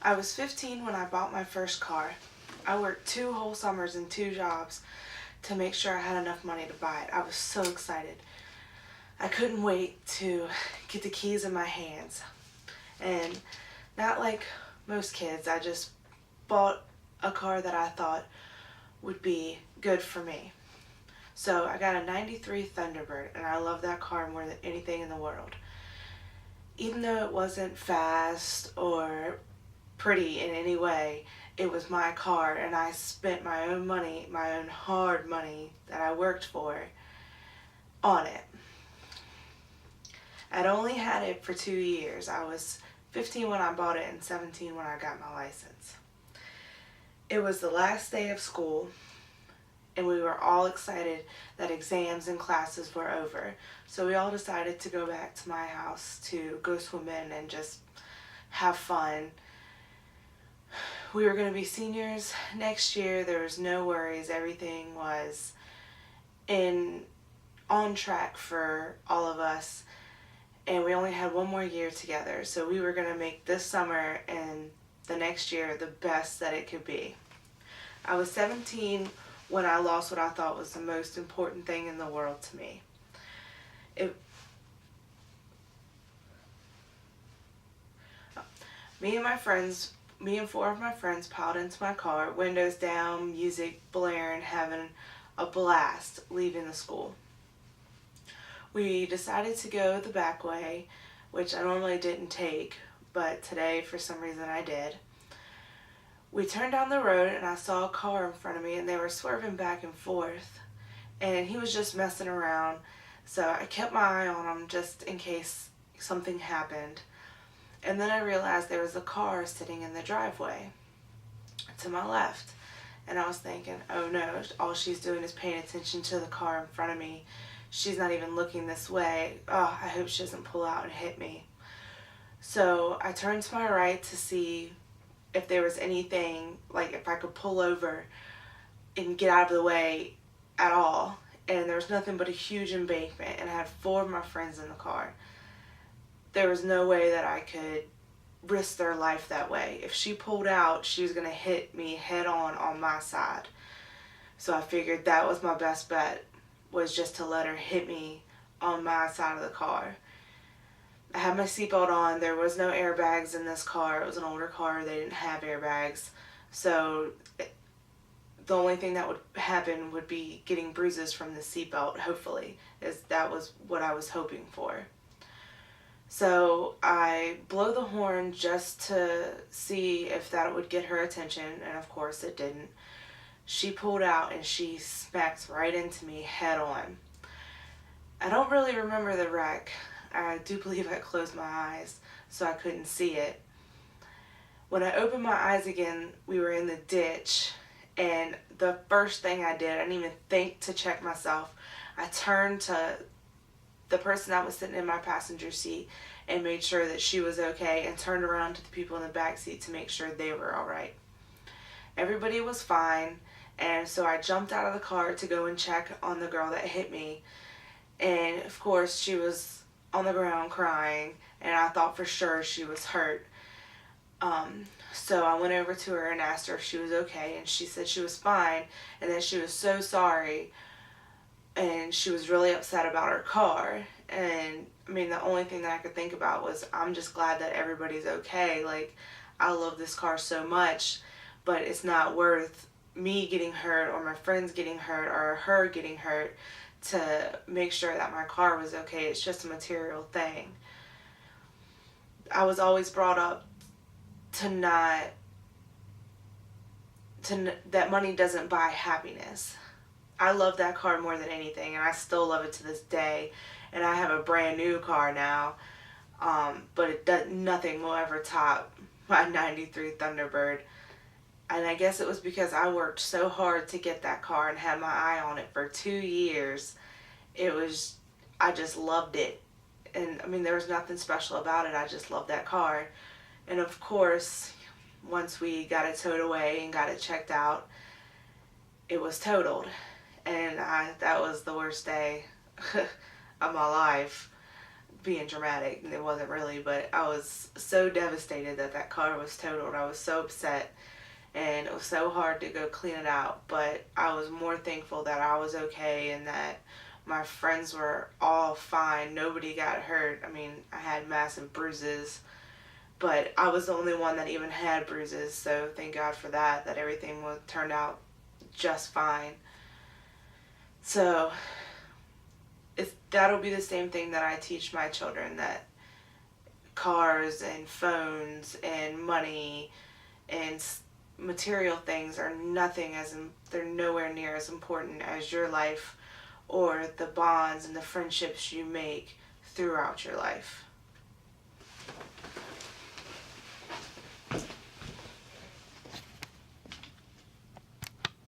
I was 15 when I bought my first car. I worked 2 whole summers and 2 jobs to make sure I had enough money to buy it. I was so excited. I couldn't wait to get the keys in my hands. And not like most kids, I just bought a car that I thought would be good for me. So I got a 93 Thunderbird, and I love that car more than anything in the world. Even though it wasn't fast or pretty in any way, it was my car, and I spent my own money, my own hard money that I worked for, on it. I'd only had it for 2 years. I was 15 when I bought it and 17 when I got my license. It was the last day of school, and we were all excited that exams and classes were over. So we all decided to go back to my house to go swimming and just have fun. We were going to be seniors next year. There was no worries. Everything was in on track for all of us. And we only had one more year together. So we were going to make this summer and the next year the best that it could be. I was 17 when I lost what I thought was the most important thing in the world to me. It, me and 4 of my friends piled into my car, windows down, music blaring, having a blast leaving the school. We decided to go the back way, which I normally didn't take, but today for some reason I did. We turned down the road and I saw a car in front of me, and they were swerving back and forth, and he was just messing around, so I kept my eye on him just in case something happened. And then I realized there was a car sitting in the driveway to my left, and I was thinking, oh no, all she's doing is paying attention to the car in front of me. She's not even looking this way. Oh, I hope she doesn't pull out and hit me. So I turned to my right to see if there was anything, like if I could pull over and get out of the way at all. And there was nothing but a huge embankment, and I had 4 of my friends in the car. There was no way that I could risk their life that way. If she pulled out, she was going to hit me head on my side. So I figured that was my best bet, was just to let her hit me on my side of the car. I had my seatbelt on. There was no airbags in this car. It was an older car. They didn't have airbags. So the only thing that would happen would be getting bruises from the seatbelt, hopefully. That was what I was hoping for. So I blow the horn just to see if that would get her attention, and of course it didn't. She pulled out and she smacked right into me head on. I don't really remember the wreck. I do believe I closed my eyes so I couldn't see it. When I opened my eyes again, we were in the ditch, and the first thing I did, I didn't even think to check myself. I turned to the person that was sitting in my passenger seat and made sure that she was okay, and turned around to the people in the back seat to make sure they were all right. Everybody was fine, and so I jumped out of the car to go and check on the girl that hit me, and of course she was on the ground crying, and I thought for sure she was hurt. So I went over to her and asked her if she was okay, and she said she was fine, and that she was so sorry, and she was really upset about her car. And I mean, the only thing that I could think about was, I'm just glad that everybody's okay. Like, I love this car so much, but it's not worth me getting hurt or my friends getting hurt or her getting hurt to make sure that my car was okay. It's just a material thing. I was always brought up that money doesn't buy happiness. I love that car more than anything, and I still love it to this day. And I have a brand new car now, but nothing will ever top my 93 Thunderbird. And I guess it was because I worked so hard to get that car and had my eye on it for 2 years. I just loved it. And I mean, there was nothing special about it. I just loved that car. And of course, once we got it towed away and got it checked out, it was totaled. And that was the worst day of my life. being dramatic, and it wasn't really, but I was so devastated that that car was totaled. I was so upset, and it was so hard to go clean it out, but I was more thankful that I was okay and that my friends were all fine. Nobody got hurt. I mean, I had massive bruises, but I was the only one that even had bruises, so thank God for that, that everything turned out just fine. So that'll be the same thing that I teach my children, that cars and phones and money and material things are nothing they're nowhere near as important as your life or the bonds and the friendships you make throughout your life.